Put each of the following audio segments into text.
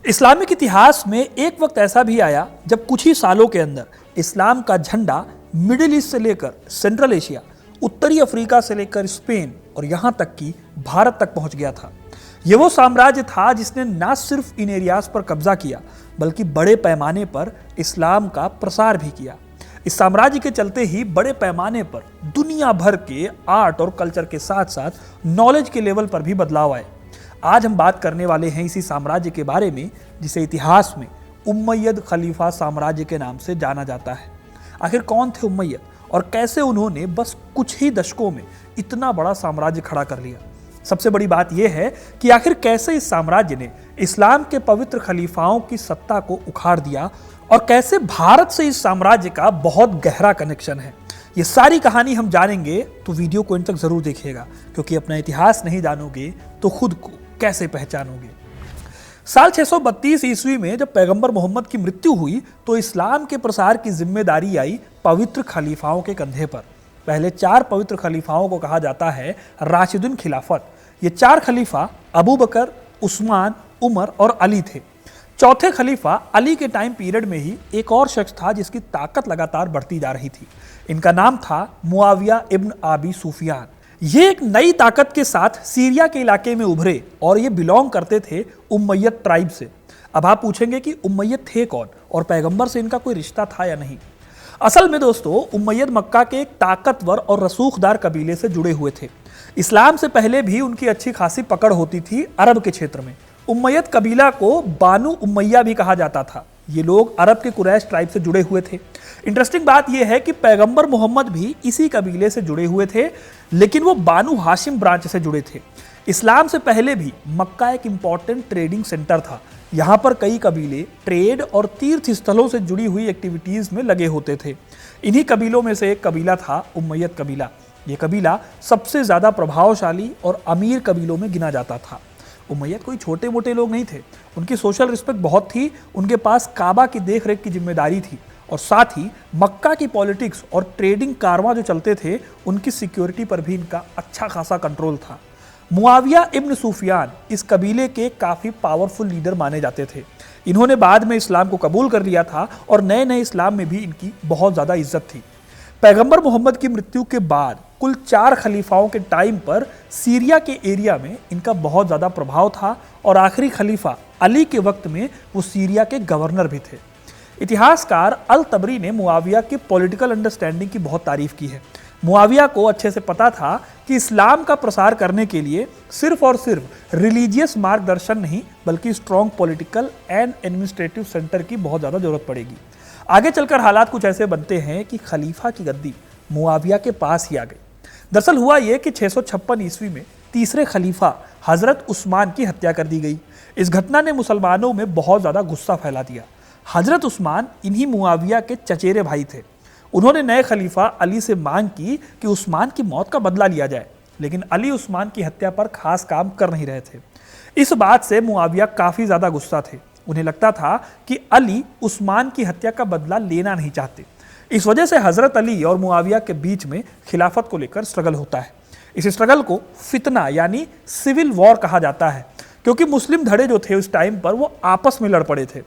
Islamic इतिहास में एक वक्त ऐसा भी आया जब कुछ ही सालों के अंदर इस्लाम का झंडा मिडिल ईस्ट से लेकर सेंट्रल एशिया, उत्तरी अफ्रीका से लेकर स्पेन और यहाँ तक कि भारत तक पहुँच गया था। ये वो साम्राज्य था जिसने न सिर्फ इन एरियाज पर कब्जा किया बल्कि बड़े पैमाने पर इस्लाम का प्रसार भी किया। इस साम्राज्य के चलते ही बड़े पैमाने पर दुनिया भर के आर्ट और कल्चर के साथ साथ नॉलेज के लेवल पर भी बदलाव आए। आज हम बात करने वाले हैं इसी साम्राज्य के बारे में जिसे इतिहास में उम्मय्यद खलीफा साम्राज्य के नाम से जाना जाता है। आखिर कौन थे उम्मय्यद और कैसे उन्होंने बस कुछ ही दशकों में इतना बड़ा साम्राज्य खड़ा कर लिया। सबसे बड़ी बात यह है कि आखिर कैसे इस साम्राज्य ने इस्लाम के पवित्र खलीफाओं की सत्ता को उखाड़ दिया और कैसे भारत से इस साम्राज्य का बहुत गहरा कनेक्शन है। ये सारी कहानी हम जानेंगे, तो वीडियो को इन तक जरूर देखिएगा, क्योंकि अपना इतिहास नहीं जानोगे तो खुद को कैसे पहचानोगे। साल 632 ईस्वी में जब पैगंबर मोहम्मद की मृत्यु हुई तो इस्लाम के प्रसार की जिम्मेदारी आई पवित्र खलीफाओं के कंधे पर। पहले 4 पवित्र खलीफाओं को कहा जाता है राशिदुन खिलाफत। ये 4 खलीफा अबू बकर, उस्मान, उमर और अली थे। चौथे खलीफा अली के टाइम पीरियड में ही एक और शख्स था जिसकी ताकत लगातार बढ़ती जा रही थी। इनका नाम था मुआविया इब्न अबी सुफियान। ये एक नई ताकत के साथ सीरिया के इलाके में उभरे और ये बिलोंग करते थे उम्मय्यद ट्राइब से। अब आप पूछेंगे कि उम्मय्यद थे कौन और पैगंबर से इनका कोई रिश्ता था या नहीं। असल में दोस्तों, उम्मय्यद मक्का के एक ताकतवर और रसूखदार कबीले से जुड़े हुए थे। इस्लाम से पहले भी उनकी अच्छी खासी पकड़ होती थी अरब के क्षेत्र में। उम्मय्यद कबीला को बानु उम्मय्या भी कहा जाता था। ये लोग अरब के कुरैश ट्राइब से जुड़े हुए थे। इंटरेस्टिंग बात यह है कि पैगंबर मोहम्मद भी इसी कबीले से जुड़े हुए थे, लेकिन वो बानु हाशिम ब्रांच से जुड़े थे। इस्लाम से पहले भी मक्का एक इंपॉर्टेंट ट्रेडिंग सेंटर था। यहाँ पर कई कबीले ट्रेड और तीर्थ स्थलों से जुड़ी हुई एक्टिविटीज में लगे होते थे। इन्हीं कबीलों में से एक कबीला था उम्मय्यद कबीला। ये कबीला सबसे ज्यादा प्रभावशाली और अमीर कबीलों में गिना जाता था। उम्मय्यद कोई छोटे मोटे लोग नहीं थे। उनकी सोशल रिस्पेक्ट बहुत थी। उनके पास काबा की देखरेख की जिम्मेदारी थी और साथ ही मक्का की पॉलिटिक्स और ट्रेडिंग कारवां जो चलते थे उनकी सिक्योरिटी पर भी इनका अच्छा खासा कंट्रोल था। मुआविया इब्न सुफियान इस कबीले के काफ़ी पावरफुल लीडर माने जाते थे। इन्होंने बाद में इस्लाम को कबूल कर लिया था और नए नए इस्लाम में भी इनकी बहुत ज़्यादा इज्जत थी। पैगंबर मोहम्मद की मृत्यु के बाद कुल 4 खलीफाओं के टाइम पर सीरिया के एरिया में इनका बहुत ज़्यादा प्रभाव था और आखिरी खलीफा अली के वक्त में वो सीरिया के गवर्नर भी थे। इतिहासकार अल तबरी ने मुआविया की पॉलिटिकल अंडरस्टैंडिंग की बहुत तारीफ की है। मुआविया को अच्छे से पता था कि इस्लाम का प्रसार करने के लिए सिर्फ और सिर्फ रिलीजियस मार्गदर्शन नहीं बल्कि strong political and administrative centre की बहुत ज़्यादा जरूरत पड़ेगी। आगे चलकर हालात कुछ ऐसे बनते हैं कि खलीफा की गद्दी मुआविया के पास ही आ गई। दरअसल हुआ यह कि 656 ईस्वी में तीसरे खलीफा हजरत उस्मान की हत्या कर दी गई। इस घटना ने मुसलमानों में बहुत ज़्यादा गुस्सा फैला दिया। हजरत उस्मान इन्हीं मुआविया के चचेरे भाई थे। उन्होंने नए खलीफा अली से मांग की कि उस्मान की मौत का बदला लिया जाए, लेकिन अली उस्मान की हत्या पर खास काम कर नहीं रहे थे। इस बात से मुआविया काफ़ी ज़्यादा गुस्सा थे। उन्हें लगता था कि अली उस्मान की हत्या का बदला लेना नहीं चाहते। इस वजह से हजरत अली और मुआविया के बीच में खिलाफत को लेकर स्ट्रगल होता है। इस स्ट्रगल को फितना यानी सिविल वॉर कहा जाता है, क्योंकि मुस्लिम धड़े जो थे उस टाइम पर वो आपस में लड़ पड़े थे।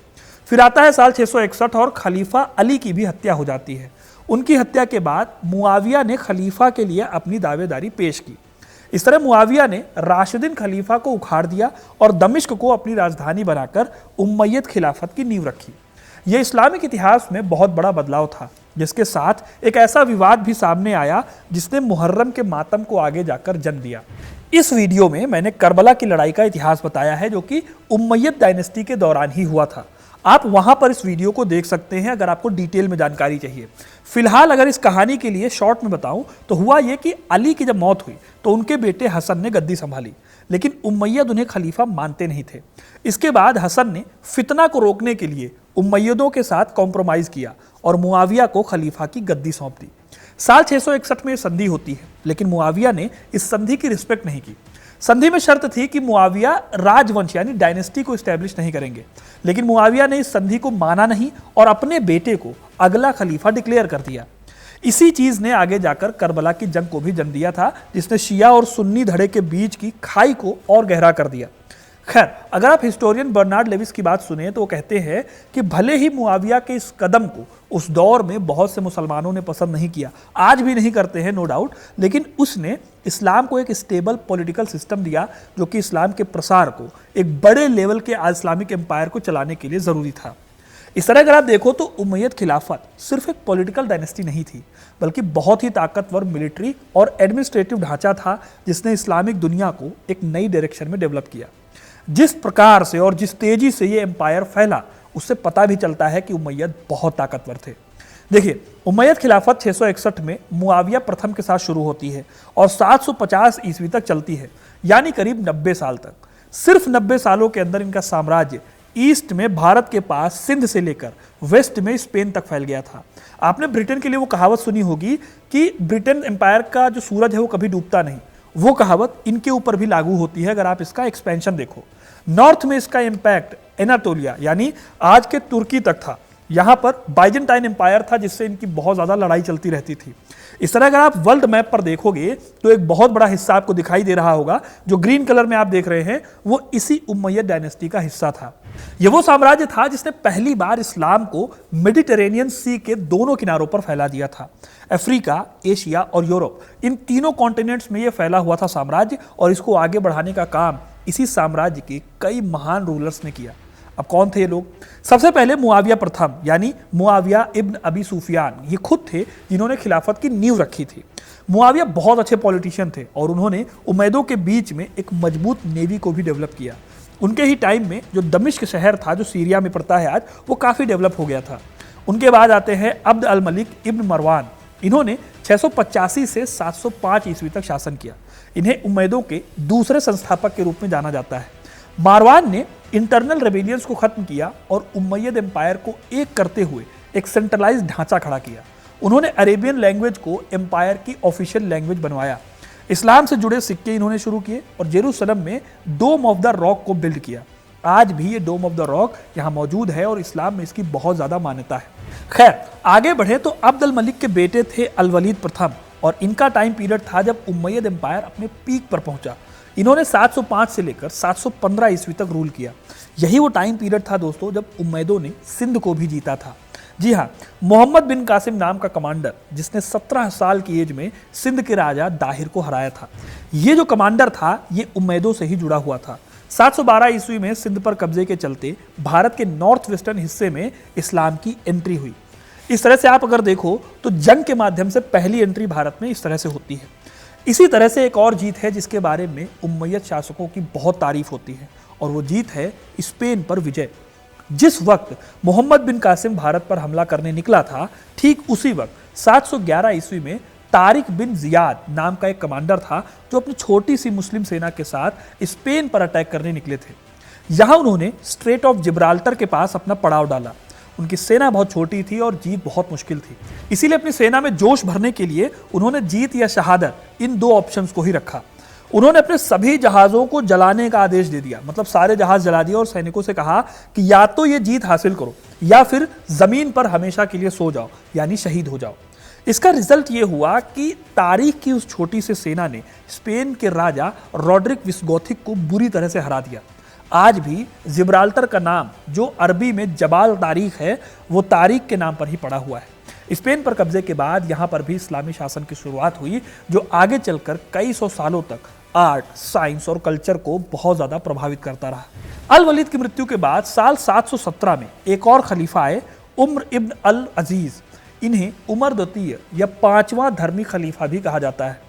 फिर आता है साल 661 और खलीफा अली की भी हत्या हो जाती है। उनकी हत्या के बाद मुआविया ने खलीफा के लिए अपनी दावेदारी पेश की। इस तरह मुआविया ने राशिदीन खलीफा को उखाड़ दिया और दमिश्क को अपनी राजधानी बनाकर उम्मय्यद खिलाफत की नींव रखी। यह इस्लामिक इतिहास में बहुत बड़ा बदलाव था, जिसके साथ एक ऐसा विवाद भी सामने आया जिसने मुहर्रम के मातम को आगे जाकर जन्म दिया। इस वीडियो में मैंने करबला की लड़ाई का इतिहास बताया है, जो कि उम्मय्यद डायनेस्टी के दौरान ही हुआ था। आप वहां पर इस वीडियो को देख सकते हैं अगर आपको डिटेल में जानकारी चाहिए। फिलहाल अगर इस कहानी के लिए शॉर्ट में बताऊं तो हुआ यह कि अली की जब मौत हुई तो उनके बेटे हसन ने गद्दी संभाली, लेकिन उम्मय्यद उन्हें खलीफा मानते नहीं थे। इसके बाद हसन ने फितना को रोकने के लिए उम्मय्यदों के साथ कॉम्प्रोमाइज किया और मुआविया को खलीफा की गद्दी सौंप दी। साल 661 में संधि होती है, लेकिन मुआविया ने इस संधि की रिस्पेक्ट नहीं की। संधि में शर्त थी कि मुआविया राजवंश यानी डायनेस्टी को एस्टेब्लिश नहीं करेंगे, लेकिन मुआविया ने इस संधि को माना नहीं और अपने बेटे को अगला खलीफा डिक्लेयर कर दिया। इसी चीज ने आगे जाकर करबला की जंग को भी जन्म दिया था, जिसने शिया और सुन्नी धड़े के बीच की खाई को और गहरा कर दिया। खैर, अगर आप हिस्टोरियन बर्नार्ड लेविस की बात सुने तो वो कहते हैं कि भले ही मुआविया के इस कदम को उस दौर में बहुत से मुसलमानों ने पसंद नहीं किया, आज भी नहीं करते हैं नो डाउट, लेकिन उसने इस्लाम को एक स्टेबल पॉलिटिकल सिस्टम दिया जो कि इस्लाम के प्रसार को, एक बड़े लेवल के इस्लामिक एम्पायर को चलाने के लिए ज़रूरी था। इस तरह अगर आप देखो तो उमैयद खिलाफत सिर्फ एक पॉलिटिकल डायनेस्टी नहीं थी, बल्कि बहुत ही ताकतवर मिलिट्री और एडमिनिस्ट्रेटिव ढांचा था जिसने इस्लामिक दुनिया को एक नई डायरेक्शन में डेवलप किया। जिस प्रकार से और जिस तेजी से ये एम्पायर फैला, उससे पता भी चलता है कि उमैयद बहुत ताकतवर थे। देखिए, उमैयद खिलाफत 661 में मुआविया प्रथम के साथ शुरू होती है और 750 ईस्वी तक चलती है, यानी करीब 90 साल तक। सिर्फ 90 सालों के अंदर इनका साम्राज्य ईस्ट में भारत के पास सिंध से लेकर वेस्ट में स्पेन तक फैल गया था। आपने ब्रिटेन के लिए वो कहावत सुनी होगी कि ब्रिटेन एम्पायर का जो सूरज है वो कभी डूबता नहीं। वो कहावत इनके ऊपर भी लागू होती है अगर आप इसका एक्सपेंशन देखो। नॉर्थ में इसका इंपैक्ट एनाटोलिया यानी आज के तुर्की तक था। यहाँ पर बाइजेंटाइन एम्पायर था जिससे इनकी बहुत ज़्यादा लड़ाई चलती रहती थी। इस तरह अगर आप वर्ल्ड मैप पर देखोगे तो एक बहुत बड़ा हिस्सा आपको दिखाई दे रहा होगा, जो ग्रीन कलर में आप देख रहे हैं वो इसी उमैयद डायनेस्टी का हिस्सा था। यह वो साम्राज्य था जिसने पहली बार इस्लाम को मेडिटेरेनियन सी के दोनों किनारों पर फैला दिया था। अफ्रीका, एशिया और यूरोप, इन तीनों कॉन्टिनेंट्स में यह फैला हुआ था साम्राज्य, और इसको आगे बढ़ाने का काम इसी साम्राज्य के कई महान रूलर्स ने किया। अब कौन थे ये लोग? सबसे पहले मुआविया प्रथम यानी मुआविया इब्न अबी सुफियान, ये खुद थे जिन्होंने खिलाफत की नींव रखी थी। मुआविया बहुत अच्छे पॉलिटिशियन थे और उन्होंने उमैदों के बीच में एक मजबूत नेवी को भी डेवलप किया। उनके ही टाइम में जो दमिश्क शहर था, जो सीरिया में पड़ता है आज, वो काफ़ी डेवलप हो गया था। उनके बाद आते हैं अब्द अल मलिक इब्न मरवान। इन्होंने 685 से 705 ईस्वी तक शासन किया। इन्हें उमैदों के दूसरे संस्थापक के रूप में जाना जाता है। मारवान ने इंटरनल रेबेलियंस को खत्म किया और उमैयद एम्पायर को एक करते हुए एक सेंट्रलाइज्ड ढांचा खड़ा किया। उन्होंने अरेबियन लैंग्वेज को एम्पायर की ऑफिशियल लैंग्वेज बनवाया। इस्लाम से जुड़े सिक्के इन्होंने शुरू किए और जेरूसलम में डोम ऑफ द रॉक को बिल्ड किया। आज भी ये डोम ऑफ द रॉक यहाँ मौजूद है और इस्लाम में इसकी बहुत ज़्यादा मान्यता है। खैर, आगे बढ़े तो अब्द अल मलिक के बेटे थे अल वलीद प्रथम, और इनका टाइम पीरियड था जब उमैयद एम्पायर अपने पीक पर पहुंचा। इन्होंने 705 से लेकर 715 ईस्वी तक रूल किया। यही वो टाइम पीरियड था दोस्तों जब उमैदों ने सिंध को भी जीता था। जी हाँ, मोहम्मद बिन कासिम नाम का कमांडर, जिसने 17 साल की एज में सिंध के राजा दाहिर को हराया था। ये जो कमांडर था ये उमैदों से ही जुड़ा हुआ था। 712 ईस्वी में सिंध पर कब्जे के चलते भारत के नॉर्थ वेस्टर्न हिस्से में इस्लाम की एंट्री हुई। इस तरह से आप अगर देखो तो जंग के माध्यम से पहली एंट्री भारत में इस तरह से होती है। इसी तरह से एक और जीत है जिसके बारे में उमैयद शासकों की बहुत तारीफ होती है, और वो जीत है स्पेन पर विजय। जिस वक्त मोहम्मद बिन कासिम भारत पर हमला करने निकला था, ठीक उसी वक्त 711 ईस्वी में तारिक बिन जियाद नाम का एक कमांडर था जो अपनी छोटी सी मुस्लिम सेना के साथ स्पेन पर अटैक करने निकले थे। यहाँ उन्होंने स्ट्रेट ऑफ जिब्राल्टर के पास अपना पड़ाव डाला। उनकी सेना बहुत छोटी थी और जीत बहुत मुश्किल थी, इसीलिए अपनी सेना में जोश भरने के लिए उन्होंने जीत या शहादत, इन दो ऑप्शंस को ही रखा। उन्होंने अपने सभी जहाज़ों को जलाने का आदेश दे दिया, मतलब सारे जहाज़ जला दिए और सैनिकों से कहा कि या तो ये जीत हासिल करो या फिर ज़मीन पर हमेशा के लिए सो जाओ, यानी शहीद हो जाओ। इसका रिजल्ट ये हुआ कि तारीख की उस छोटी सी सेना ने स्पेन के राजा रॉड्रिक विस्गोथिक को बुरी तरह से हरा दिया। आज भी जिब्राल्टर का नाम, जो अरबी में जबाल तारीख है, वो तारीख के नाम पर ही पड़ा हुआ है। स्पेन पर कब्जे के बाद यहाँ पर भी इस्लामी शासन की शुरुआत हुई, जो आगे चलकर कई सौ सालों तक आर्ट, साइंस और कल्चर को बहुत ज़्यादा प्रभावित करता रहा। अल वलीद की मृत्यु के बाद साल 717 में एक और खलीफा आए, उम्र इब्न अल अजीज़। इन्हें उमर द्वितीय या 5वां धर्मी खलीफा भी कहा जाता है।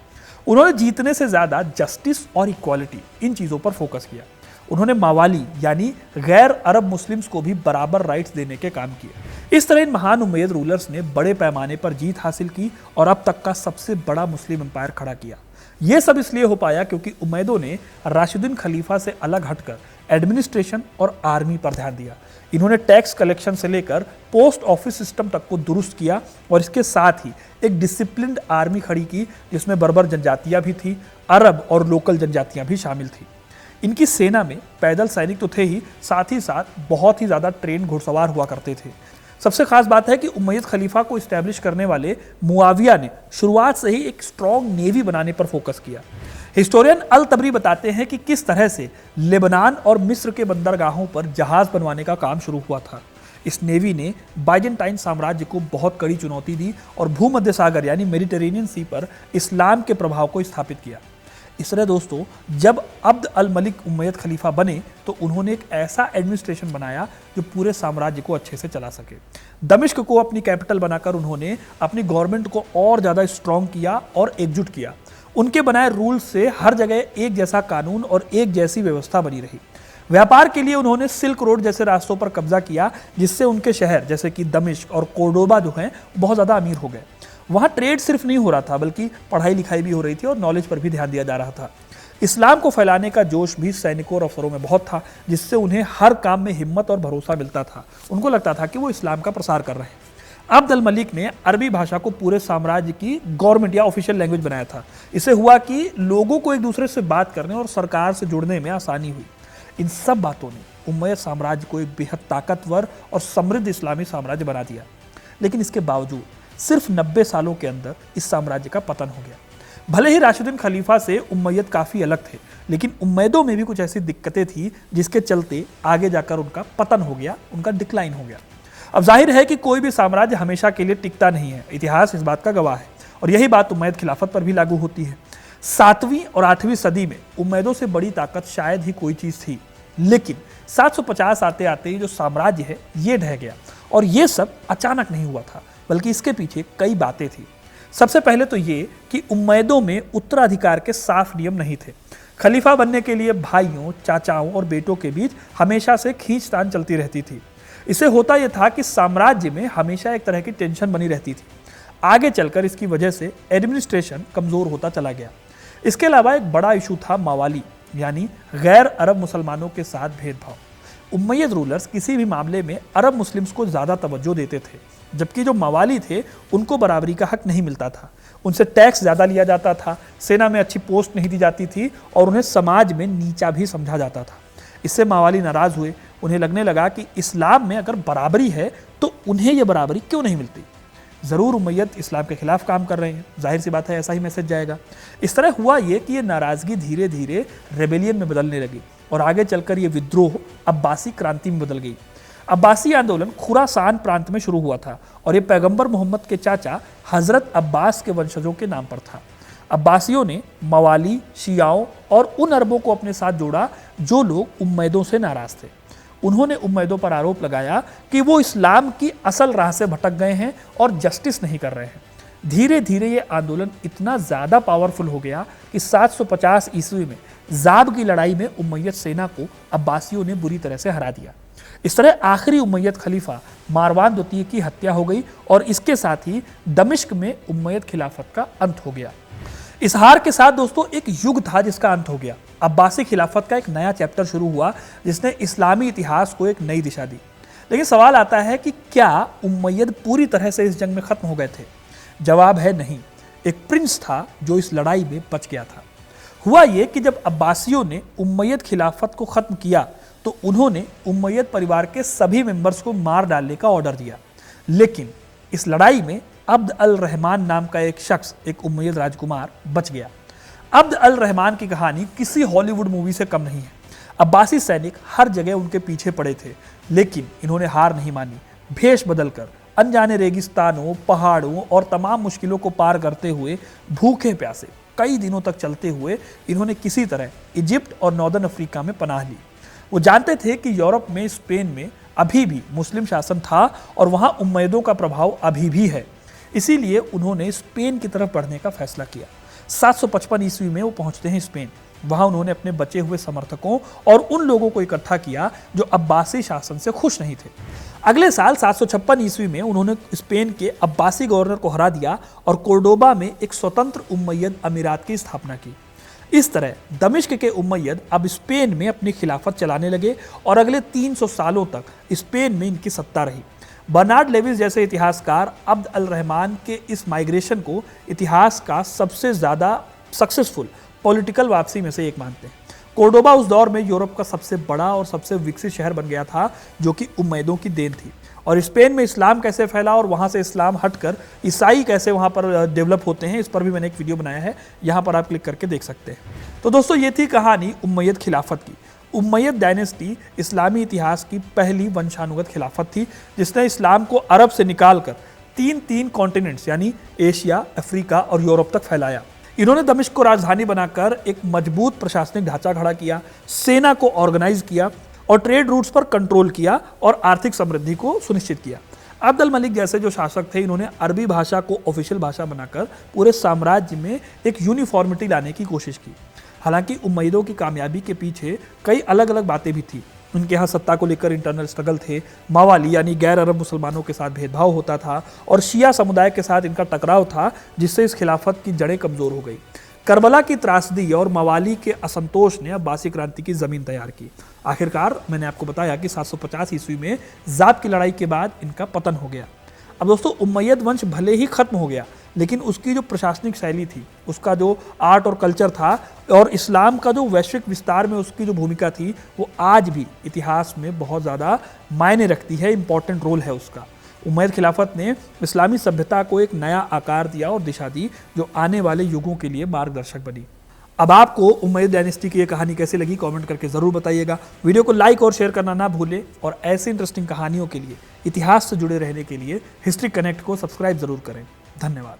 उन्होंने जीतने से ज़्यादा जस्टिस और इक्वालिटी, इन चीज़ों पर फोकस किया। उन्होंने मावाली यानी गैर अरब मुस्लिम्स को भी बराबर राइट्स देने के काम किए। इस तरह इन महान उमैयद रूलर्स ने बड़े पैमाने पर जीत हासिल की और अब तक का सबसे बड़ा मुस्लिम एम्पायर खड़ा किया। यह सब इसलिए हो पाया क्योंकि उमैदों ने राशिदुन खलीफा से अलग हटकर एडमिनिस्ट्रेशन और आर्मी पर ध्यान दिया। इन्होंने टैक्स कलेक्शन से लेकर पोस्ट ऑफिस सिस्टम तक को दुरुस्त किया और इसके साथ ही एक डिसिप्लिन्ड आर्मी खड़ी की, जिसमें बर्बर जनजातियां भी थी, अरब और लोकल जनजातियां भी शामिल थी। इनकी सेना में पैदल सैनिक तो थे ही, साथ बहुत ही ज़्यादा ट्रेन घुड़सवार हुआ करते थे। सबसे खास बात है कि उमैयद खलीफा को इस्टेब्लिश करने वाले मुआविया ने शुरुआत से ही एक स्ट्रॉन्ग नेवी बनाने पर फोकस किया। हिस्टोरियन अल तबरी बताते हैं कि किस तरह से लेबनान और मिस्र के बंदरगाहों पर जहाज बनवाने का काम शुरू हुआ था। इस नेवी ने बाइजेंटाइन साम्राज्य को बहुत कड़ी चुनौती दी और भूमध्य सागर यानी मेडिटेरेनियन सी पर इस्लाम के प्रभाव को स्थापित किया। इस तरह दोस्तों, जब अब्द अल मलिक उम्मयद खलीफा बने तो उन्होंने एक ऐसा एडमिनिस्ट्रेशन बनाया जो पूरे साम्राज्य को अच्छे से चला सके। दमिश्क को अपनी कैपिटल बनाकर उन्होंने अपनी गवर्नमेंट को और ज़्यादा स्ट्रॉन्ग किया और एकजुट किया। उनके बनाए रूल से हर जगह एक जैसा कानून और एक जैसी व्यवस्था बनी रही। व्यापार के लिए उन्होंने सिल्क रोड जैसे रास्तों पर कब्जा किया, जिससे उनके शहर जैसे कि दमिश्क और कोर्डोबा जो हैं बहुत ज़्यादा अमीर हो गए। वहाँ ट्रेड सिर्फ नहीं हो रहा था, बल्कि पढ़ाई लिखाई भी हो रही थी और नॉलेज पर भी ध्यान दिया जा रहा था। इस्लाम को फैलाने का जोश भी सैनिकों और अफसरों में बहुत था, जिससे उन्हें हर काम में हिम्मत और भरोसा मिलता था। उनको लगता था कि वो इस्लाम का प्रसार कर रहे हैं। अब्द अल मलिक ने अरबी भाषा को पूरे साम्राज्य की गवर्नमेंट या ऑफिशियल लैंग्वेज बनाया था। इससे हुआ कि लोगों को एक दूसरे से बात करने और सरकार से जुड़ने में आसानी हुई। इन सब बातों ने उम्मयद साम्राज्य को एक बेहद ताकतवर और समृद्ध इस्लामी साम्राज्य बना दिया। लेकिन इसके बावजूद सिर्फ 90 सालों के अंदर इस साम्राज्य का पतन हो गया। भले ही राशिदुन खलीफा से उम्मयद काफ़ी अलग थे, लेकिन उम्मयदों में भी कुछ ऐसी दिक्कतें थी जिसके चलते आगे जाकर उनका पतन हो गया, उनका डिक्लाइन हो गया। अब जाहिर है कि कोई भी साम्राज्य हमेशा के लिए टिकता नहीं है, इतिहास इस बात का गवाह है। और यही बात उम्मयद खिलाफत पर भी लागू होती है। 7वीं और 8वीं सदी में उम्मयदों से बड़ी ताकत शायद ही कोई चीज़ थी, लेकिन 750 आते आते ही जो साम्राज्य है ये ढह गया। और ये सब अचानक नहीं हुआ था, बल्कि इसके पीछे कई बातें थी। सबसे पहले तो ये कि उम्मयदों में उत्तराधिकार के साफ नियम नहीं थे। खलीफा बनने के लिए भाइयों, चाचाओं और बेटों के बीच हमेशा से खींचतान चलती रहती थी। इससे होता यह था कि साम्राज्य में हमेशा एक तरह की टेंशन बनी रहती थी। आगे चलकर इसकी वजह से एडमिनिस्ट्रेशन कमज़ोर होता चला गया। इसके अलावा एक बड़ा इशू था मवाली यानी गैर अरब मुसलमानों के साथ भेदभाव। उम्मयद रूलर्स किसी भी मामले में अरब मुस्लिम्स को ज़्यादा तवज्जो देते थे, जबकि जो मवाली थे उनको बराबरी का हक नहीं मिलता था। उनसे टैक्स ज़्यादा लिया जाता था, सेना में अच्छी पोस्ट नहीं दी जाती थी और उन्हें समाज में नीचा भी समझा जाता था। इससे मवाली नाराज़ हुए। उन्हें लगने लगा कि इस्लाम में अगर बराबरी है तो उन्हें यह बराबरी क्यों नहीं मिलती। ज़रूर उम्मयद इस्लाम के खिलाफ काम कर रहे हैं, जाहिर सी बात है ऐसा ही मैसेज जाएगा। इस तरह हुआ ये कि ये नाराज़गी धीरे धीरे रेबेलियन में बदलने लगी और आगे चलकर ये विद्रोह अब्बासी क्रांति में बदल गई। अब्बासी आंदोलन खुरासान प्रांत में शुरू हुआ था और ये पैगंबर मोहम्मद के चाचा हज़रत अब्बास के वंशजों के नाम पर था। अब्बासियों ने मवाली, शियाओं और उन अरबों को अपने साथ जोड़ा जो लोग उम्मयदों से नाराज़ थे। उन्होंने उम्मयदों पर आरोप लगाया कि वो इस्लाम की असल राह से भटक गए हैं और जस्टिस नहीं कर रहे हैं। धीरे धीरे ये आंदोलन इतना ज़्यादा पावरफुल हो गया कि 750 ईस्वी में ज़ाब की लड़ाई में उम्मयद सेना को अब्बासियों ने बुरी तरह से हरा दिया। इस तरह आखिरी उम्मयद खलीफा मारवान द्वितीय की हत्या हो गई और इसके साथ ही दमिश्क में उम्मयद खिलाफत का अंत हो गया। इस हार के साथ दोस्तों एक युग था जिसका अंत हो गया। अब्बासी खिलाफत का एक नया चैप्टर शुरू हुआ जिसने इस्लामी इतिहास को एक नई दिशा दी। लेकिन सवाल आता है कि क्या उम्मयद पूरी तरह से इस जंग में खत्म हो गए थे? जवाब है नहीं। एक प्रिंस था जो इस लड़ाई में बच गया था। हुआ ये कि जब अब्बासियों ने उम्मयद खिलाफत को ख़त्म किया तो उन्होंने उम्मयद परिवार के सभी मेंबर्स को मार डालने का ऑर्डर दिया। लेकिन इस लड़ाई में अब्द अल रहमान नाम का एक शख्स, एक उम्मयद राजकुमार, बच गया। अब्द अल रहमान की कहानी किसी हॉलीवुड मूवी से कम नहीं है। अब्बासी सैनिक हर जगह उनके पीछे पड़े थे, लेकिन इन्होंने हार नहीं मानी। भेष बदलकर अनजाने रेगिस्तानों, पहाड़ों और तमाम मुश्किलों को पार करते हुए भूखे प्यासे कई दिनों तक चलते हुए इन्होंने किसी तरह इजिप्ट और नॉर्दर्न अफ्रीका में पनाह ली। वो जानते थे कि यूरोप में, स्पेन में अभी भी मुस्लिम शासन था और वहाँ उम्मयदों का प्रभाव अभी भी है। इसीलिए उन्होंने स्पेन की तरफ बढ़ने का फैसला किया। 755 ईस्वी में वो पहुँचते हैं स्पेन। वहाँ उन्होंने अपने बचे हुए समर्थकों और उन लोगों को इकट्ठा किया जो अब्बासी शासन से खुश नहीं थे। अगले साल 756 ईस्वी में उन्होंने स्पेन के अब्बासी गवर्नर को हरा दिया और कोर्डोबा में एक स्वतंत्र उम्मयद अमीरात की स्थापना की। इस तरह दमिश्क के उम्मयद अब स्पेन में अपनी खिलाफत चलाने लगे और अगले 300 सालों तक स्पेन में इनकी सत्ता रही। बर्नार्ड लेविस जैसे इतिहासकार अब्द अल रहमान के इस माइग्रेशन को इतिहास का सबसे ज़्यादा सक्सेसफुल पॉलिटिकल वापसी में से एक मानते हैं। कोर्डोबा उस दौर में यूरोप का सबसे बड़ा और सबसे विकसित शहर बन गया था, जो कि उम्मैदों की देन थी। और स्पेन में इस्लाम कैसे फैला और वहाँ से इस्लाम हटकर ईसाई कैसे वहाँ पर डेवलप होते हैं, इस पर भी मैंने एक वीडियो बनाया है, यहाँ पर आप क्लिक करके देख सकते हैं। तो दोस्तों ये थी कहानी उम्मयद खिलाफत की। उम्मयद डायनेस्टी इस्लामी इतिहास की पहली वंशानुगत खिलाफत थी, जिसने इस्लाम को अरब से निकालकर तीन कॉन्टिनेंट्स यानी एशिया, अफ्रीका और यूरोप तक फैलाया। इन्होंने दमिश्क को राजधानी बनाकर एक मजबूत प्रशासनिक ढांचा खड़ा किया, सेना को ऑर्गेनाइज किया और ट्रेड रूट्स पर कंट्रोल किया और आर्थिक समृद्धि को सुनिश्चित किया। अब्द अल मलिक जैसे जो शासक थे, इन्होंने अरबी भाषा को ऑफिशियल भाषा बनाकर पूरे साम्राज्य में एक यूनिफॉर्मिटी लाने की कोशिश की। हालांकि उम्मयदों की कामयाबी के पीछे कई अलग अलग बातें भी थी। उनके यहाँ सत्ता को लेकर इंटरनल स्ट्रगल थे, मवाली यानी गैर अरब मुसलमानों के साथ भेदभाव होता था और शिया समुदाय के साथ इनका टकराव था, जिससे इस खिलाफत की जड़ें कमज़ोर हो गई। करबला की त्रासदी और मवाली के असंतोष ने अब्बासी क्रांति की ज़मीन तैयार की। आखिरकार मैंने आपको बताया कि 750 ईस्वी में ज़ाब की लड़ाई के बाद इनका पतन हो गया। अब दोस्तों उम्मयद वंश भले ही खत्म हो गया, लेकिन उसकी जो प्रशासनिक शैली थी, उसका जो आर्ट और कल्चर था और इस्लाम का जो वैश्विक विस्तार में उसकी जो भूमिका थी, वो आज भी इतिहास में बहुत ज़्यादा मायने रखती है, इंपॉर्टेंट रोल है उसका। उम्मयद खिलाफत ने इस्लामी सभ्यता को एक नया आकार दिया और दिशा दी, जो आने वाले युगों के लिए मार्गदर्शक बनी। अब आपको उम्मयद डायनेस्टी की ये कहानी कैसी लगी, कमेंट करके ज़रूर बताइएगा। वीडियो को लाइक और शेयर करना ना भूलें और ऐसे इंटरेस्टिंग कहानियों के लिए, इतिहास से जुड़े रहने के लिए हिस्ट्री कनेक्ट को सब्सक्राइब ज़रूर करें। धन्यवाद।